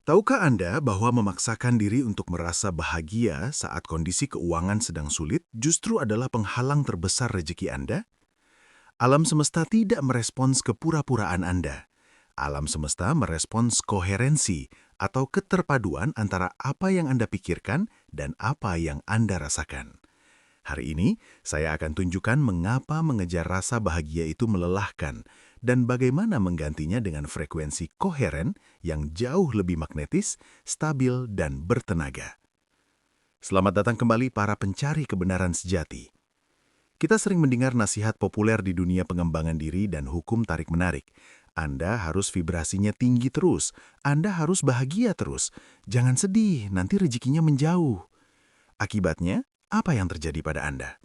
Tahukah Anda bahwa memaksakan diri untuk merasa bahagia saat kondisi keuangan sedang sulit justru adalah penghalang terbesar rezeki Anda? Alam semesta tidak merespons kepura-puraan Anda. Alam semesta merespons koherensi atau keterpaduan antara apa yang Anda pikirkan dan apa yang Anda rasakan. Hari ini, saya akan tunjukkan mengapa mengejar rasa bahagia itu melelahkan dan bagaimana menggantinya dengan frekuensi koheren yang jauh lebih magnetis, stabil, dan bertenaga. Selamat datang kembali para pencari kebenaran sejati. Kita sering mendengar nasihat populer di dunia pengembangan diri dan hukum tarik-menarik. Anda harus vibrasinya tinggi terus, Anda harus bahagia terus. Jangan sedih, nanti rezekinya menjauh. Akibatnya, apa yang terjadi pada Anda?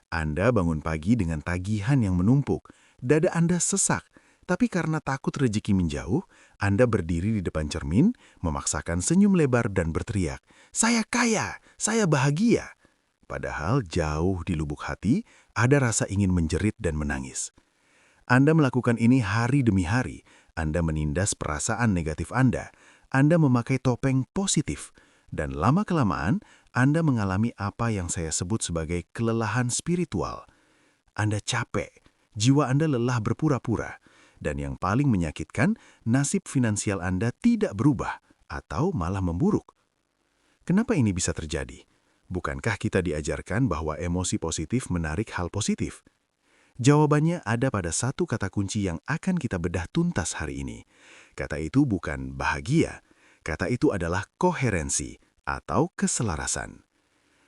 Anda bangun pagi dengan tagihan yang menumpuk, dada Anda sesak, tapi karena takut rezeki menjauh, Anda berdiri di depan cermin, memaksakan senyum lebar dan berteriak, "Saya kaya, saya bahagia." Padahal jauh di lubuk hati, ada rasa ingin menjerit dan menangis. Anda melakukan ini hari demi hari, Anda menindas perasaan negatif Anda memakai topeng positif, dan lama-kelamaan, Anda mengalami apa yang saya sebut sebagai kelelahan spiritual. Anda capek, jiwa Anda lelah berpura-pura, dan yang paling menyakitkan, nasib finansial Anda tidak berubah atau malah memburuk. Kenapa ini bisa terjadi? Bukankah kita diajarkan bahwa emosi positif menarik hal positif? Jawabannya ada pada satu kata kunci yang akan kita bedah tuntas hari ini. Kata itu bukan bahagia, kata itu adalah koherensi atau keselarasan.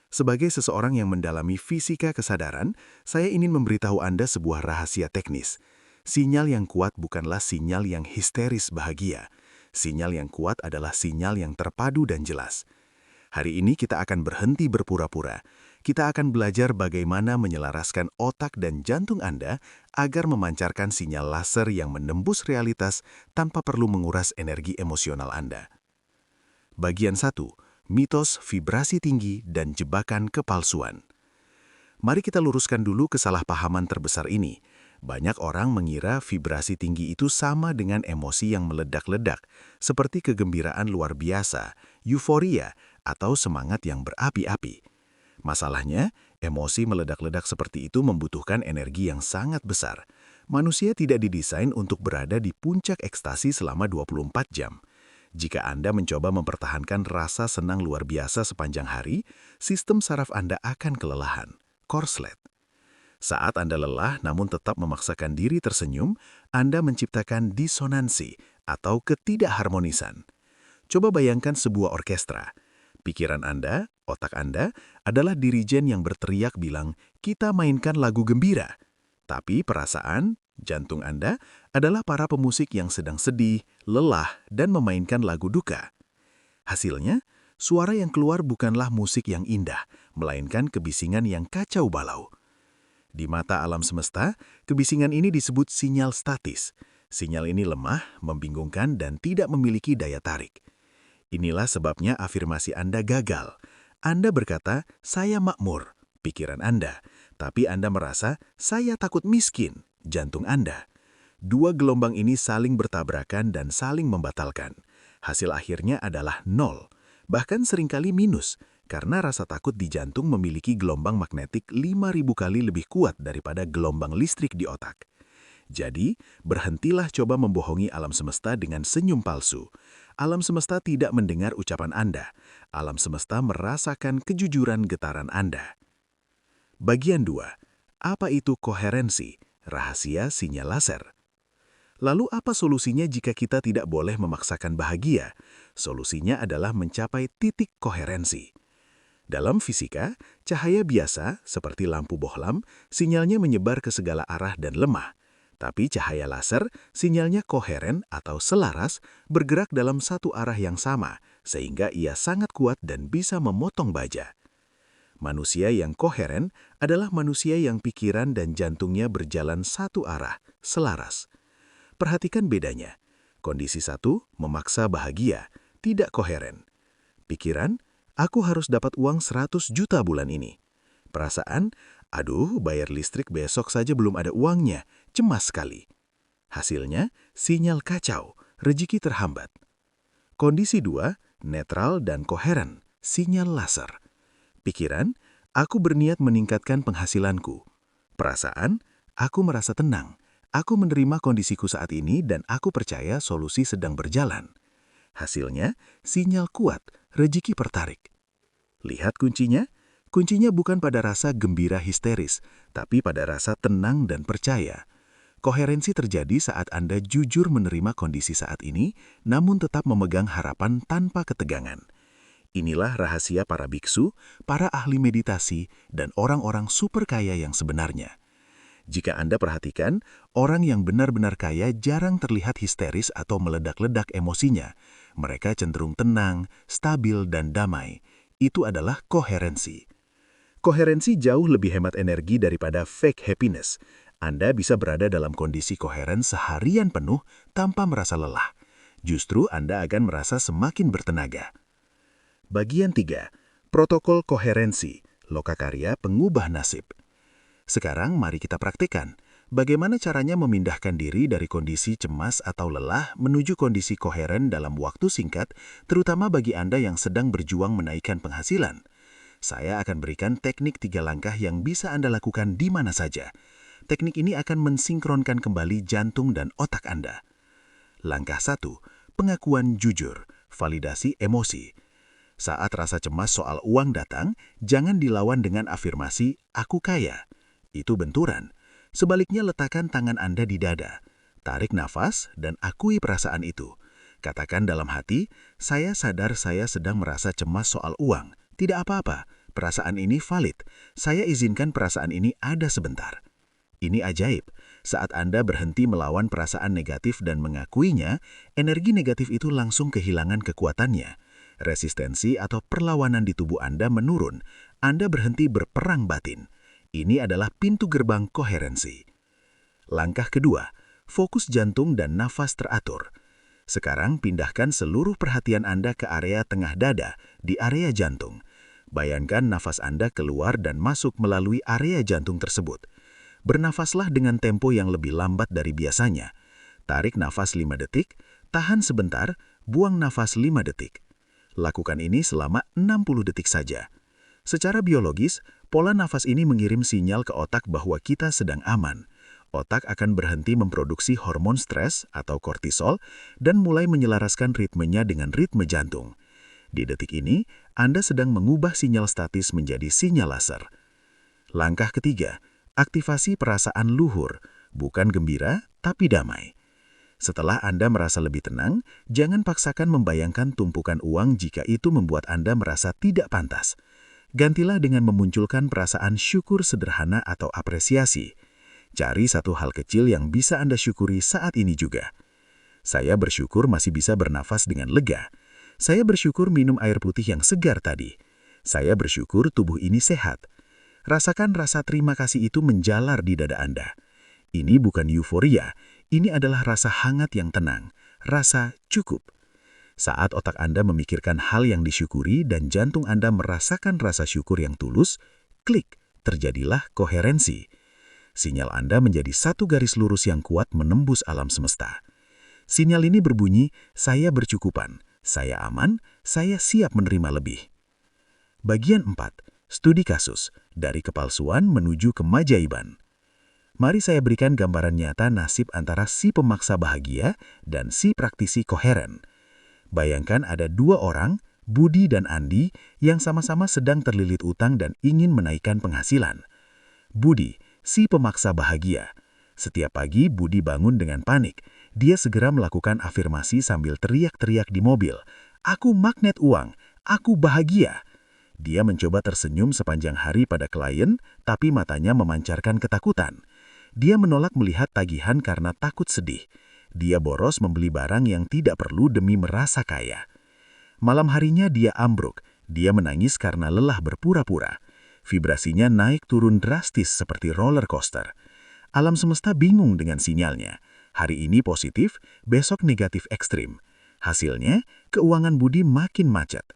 Sebagai seseorang yang mendalami fisika kesadaran, saya ingin memberitahu Anda sebuah rahasia teknis. Sinyal yang kuat bukanlah sinyal yang histeris bahagia. Sinyal yang kuat adalah sinyal yang terpadu dan jelas. Hari ini kita akan berhenti berpura-pura. Kita akan belajar bagaimana menyelaraskan otak dan jantung Anda agar memancarkan sinyal laser yang menembus realitas tanpa perlu menguras energi emosional Anda. Bagian 1. Mitos vibrasi tinggi dan jebakan kepalsuan. Mari kita luruskan dulu kesalahpahaman terbesar ini. Banyak orang mengira vibrasi tinggi itu sama dengan emosi yang meledak-ledak, seperti kegembiraan luar biasa, euforia, atau semangat yang berapi-api. Masalahnya, emosi meledak-ledak seperti itu membutuhkan energi yang sangat besar. Manusia tidak didesain untuk berada di puncak ekstasi selama 24 jam. Jika Anda mencoba mempertahankan rasa senang luar biasa sepanjang hari, sistem saraf Anda akan kelelahan, korslet. Saat Anda lelah namun tetap memaksakan diri tersenyum, Anda menciptakan disonansi atau ketidakharmonisan. Coba bayangkan sebuah orkestra. Pikiran Anda, otak Anda, adalah dirijen yang berteriak bilang, "Kita mainkan lagu gembira." Tapi perasaan, jantung Anda, adalah para pemusik yang sedang sedih, lelah, dan memainkan lagu duka. Hasilnya, suara yang keluar bukanlah musik yang indah, melainkan kebisingan yang kacau balau. Di mata alam semesta, kebisingan ini disebut sinyal statis. Sinyal ini lemah, membingungkan, dan tidak memiliki daya tarik. Inilah sebabnya afirmasi Anda gagal. Anda berkata, "Saya makmur," pikiran Anda. Tapi Anda merasa, "Saya takut miskin," jantung Anda. Dua gelombang ini saling bertabrakan dan saling membatalkan. Hasil akhirnya adalah nol, bahkan seringkali minus, karena rasa takut di jantung memiliki gelombang magnetik 5.000 kali lebih kuat daripada gelombang listrik di otak. Jadi, berhentilah coba membohongi alam semesta dengan senyum palsu. Alam semesta tidak mendengar ucapan Anda. Alam semesta merasakan kejujuran getaran Anda. Bagian 2. Apa itu koherensi? Rahasia sinyal laser. Lalu apa solusinya jika kita tidak boleh memaksakan bahagia? Solusinya adalah mencapai titik koherensi. Dalam fisika, cahaya biasa, seperti lampu bohlam, sinyalnya menyebar ke segala arah dan lemah. Tapi cahaya laser, sinyalnya koheren atau selaras, bergerak dalam satu arah yang sama, sehingga ia sangat kuat dan bisa memotong baja. Manusia yang koheren adalah manusia yang pikiran dan jantungnya berjalan satu arah, selaras. Perhatikan bedanya. Kondisi 1, memaksa bahagia, tidak koheren. Pikiran, aku harus dapat uang 100 juta bulan ini. Perasaan, aduh, bayar listrik besok saja belum ada uangnya, cemas sekali. Hasilnya, sinyal kacau, rezeki terhambat. Kondisi 2, netral dan koheren, sinyal laser. Pikiran, aku berniat meningkatkan penghasilanku. Perasaan, aku merasa tenang. Aku menerima kondisiku saat ini dan aku percaya solusi sedang berjalan. Hasilnya, sinyal kuat, rejeki pertarik. Lihat kuncinya? Kuncinya bukan pada rasa gembira histeris, tapi pada rasa tenang dan percaya. Koherensi terjadi saat Anda jujur menerima kondisi saat ini, namun tetap memegang harapan tanpa ketegangan. Inilah rahasia para biksu, para ahli meditasi, dan orang-orang super kaya yang sebenarnya. Jika Anda perhatikan, orang yang benar-benar kaya jarang terlihat histeris atau meledak-ledak emosinya. Mereka cenderung tenang, stabil, dan damai. Itu adalah koherensi. Koherensi jauh lebih hemat energi daripada fake happiness. Anda bisa berada dalam kondisi koheren seharian penuh tanpa merasa lelah. Justru Anda akan merasa semakin bertenaga. Bagian 3. Protokol koherensi, lokakarya pengubah nasib. Sekarang mari kita praktikkan. Bagaimana caranya memindahkan diri dari kondisi cemas atau lelah menuju kondisi koheren dalam waktu singkat, terutama bagi Anda yang sedang berjuang menaikkan penghasilan. Saya akan berikan teknik 3 langkah yang bisa Anda lakukan di mana saja. Teknik ini akan mensinkronkan kembali jantung dan otak Anda. Langkah 1. Pengakuan jujur, validasi emosi. Saat rasa cemas soal uang datang, jangan dilawan dengan afirmasi, "Aku kaya." Itu benturan. Sebaliknya letakkan tangan Anda di dada. Tarik nafas dan akui perasaan itu. Katakan dalam hati, "Saya sadar saya sedang merasa cemas soal uang. Tidak apa-apa, perasaan ini valid. Saya izinkan perasaan ini ada sebentar." Ini ajaib. Saat Anda berhenti melawan perasaan negatif dan mengakuinya, energi negatif itu langsung kehilangan kekuatannya. Resistensi atau perlawanan di tubuh Anda menurun. Anda berhenti berperang batin. Ini adalah pintu gerbang koherensi. Langkah kedua, fokus jantung dan nafas teratur. Sekarang pindahkan seluruh perhatian Anda ke area tengah dada, di area jantung. Bayangkan nafas Anda keluar dan masuk melalui area jantung tersebut. Bernafaslah dengan tempo yang lebih lambat dari biasanya. Tarik nafas 5 detik, tahan sebentar, buang nafas 5 detik. Lakukan ini selama 60 detik saja. Secara biologis, pola nafas ini mengirim sinyal ke otak bahwa kita sedang aman. Otak akan berhenti memproduksi hormon stres atau kortisol dan mulai menyelaraskan ritmenya dengan ritme jantung. Di detik ini, Anda sedang mengubah sinyal statis menjadi sinyal laser. Langkah ketiga, aktivasi perasaan luhur, bukan gembira, tapi damai. Setelah Anda merasa lebih tenang, jangan paksakan membayangkan tumpukan uang jika itu membuat Anda merasa tidak pantas. Gantilah dengan memunculkan perasaan syukur sederhana atau apresiasi. Cari satu hal kecil yang bisa Anda syukuri saat ini juga. Saya bersyukur masih bisa bernafas dengan lega. Saya bersyukur minum air putih yang segar tadi. Saya bersyukur tubuh ini sehat. Rasakan rasa terima kasih itu menjalar di dada Anda. Ini bukan euforia, ini adalah rasa hangat yang tenang, rasa cukup. Saat otak Anda memikirkan hal yang disyukuri dan jantung Anda merasakan rasa syukur yang tulus, klik, terjadilah koherensi. Sinyal Anda menjadi satu garis lurus yang kuat menembus alam semesta. Sinyal ini berbunyi, saya bercukupan, saya aman, saya siap menerima lebih. Bagian 4. Studi kasus, dari kepalsuan menuju kemajaiban. Mari saya berikan gambaran nyata nasib antara si pemaksa bahagia dan si praktisi koheren. Bayangkan ada 2 orang, Budi dan Andi, yang sama-sama sedang terlilit utang dan ingin menaikkan penghasilan. Budi, si pemaksa bahagia. Setiap pagi Budi bangun dengan panik. Dia segera melakukan afirmasi sambil teriak-teriak di mobil. "Aku magnet uang, aku bahagia." Dia mencoba tersenyum sepanjang hari pada klien, tapi matanya memancarkan ketakutan. Dia menolak melihat tagihan karena takut sedih. Dia boros membeli barang yang tidak perlu demi merasa kaya. Malam harinya dia ambruk. Dia menangis karena lelah berpura-pura. Vibrasinya naik turun drastis seperti roller coaster. Alam semesta bingung dengan sinyalnya. Hari ini positif, besok negatif ekstrim. Hasilnya, keuangan Budi makin macet.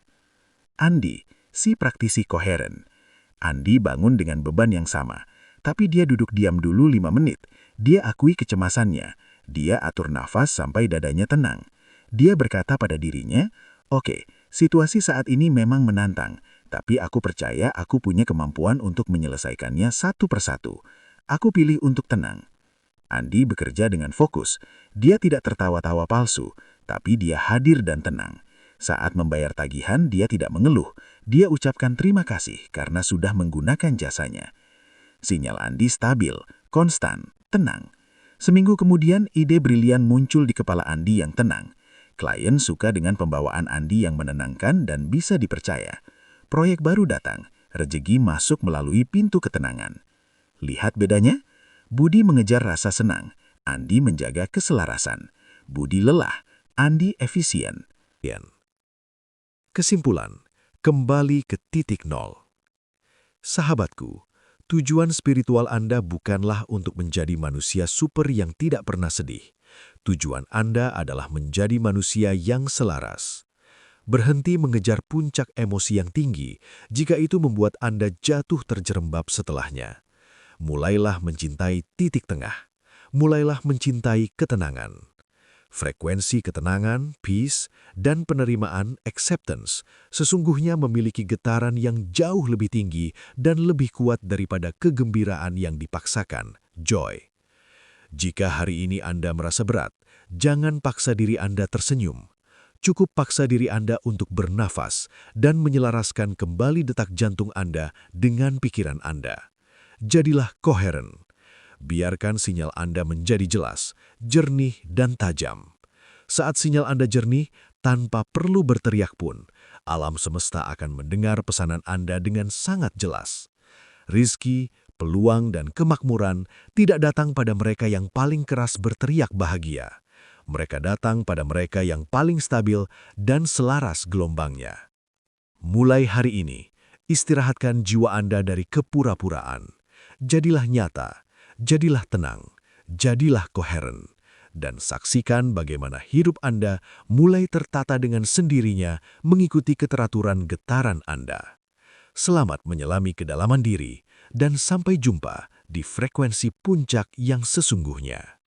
Andi, si praktisi koheren. Andi bangun dengan beban yang sama, tapi dia duduk diam dulu 5 menit. Dia akui kecemasannya. Dia atur nafas sampai dadanya tenang. Dia berkata pada dirinya, "Oke, situasi saat ini memang menantang, tapi aku percaya aku punya kemampuan untuk menyelesaikannya satu persatu. Aku pilih untuk tenang." Andi bekerja dengan fokus. Dia tidak tertawa-tawa palsu, tapi dia hadir dan tenang. Saat membayar tagihan, dia tidak mengeluh. Dia ucapkan terima kasih karena sudah menggunakan jasanya. Sinyal Andi stabil, konstan, tenang. Seminggu kemudian, ide brilian muncul di kepala Andi yang tenang. Klien suka dengan pembawaan Andi yang menenangkan dan bisa dipercaya. Proyek baru datang, rejeki masuk melalui pintu ketenangan. Lihat bedanya? Budi mengejar rasa senang, Andi menjaga keselarasan. Budi lelah, Andi efisien. Kesimpulan, kembali ke titik nol. Sahabatku, tujuan spiritual Anda bukanlah untuk menjadi manusia super yang tidak pernah sedih. Tujuan Anda adalah menjadi manusia yang selaras. Berhenti mengejar puncak emosi yang tinggi jika itu membuat Anda jatuh terjerembab setelahnya. Mulailah mencintai titik tengah. Mulailah mencintai ketenangan. Frekuensi ketenangan, peace, dan penerimaan, acceptance, sesungguhnya memiliki getaran yang jauh lebih tinggi dan lebih kuat daripada kegembiraan yang dipaksakan, joy. Jika hari ini Anda merasa berat, jangan paksa diri Anda tersenyum. Cukup paksa diri Anda untuk bernafas dan menyelaraskan kembali detak jantung Anda dengan pikiran Anda. Jadilah koheren. Biarkan sinyal Anda menjadi jelas, jernih, dan tajam. Saat sinyal Anda jernih, tanpa perlu berteriak pun, alam semesta akan mendengar pesanan Anda dengan sangat jelas. Rizki, peluang, dan kemakmuran tidak datang pada mereka yang paling keras berteriak bahagia. Mereka datang pada mereka yang paling stabil dan selaras gelombangnya. Mulai hari ini, istirahatkan jiwa Anda dari kepura-puraan. Jadilah nyata. Jadilah tenang, jadilah koheren, dan saksikan bagaimana hidup Anda mulai tertata dengan sendirinya mengikuti keteraturan getaran Anda. Selamat menyelami kedalaman diri, dan sampai jumpa di frekuensi puncak yang sesungguhnya.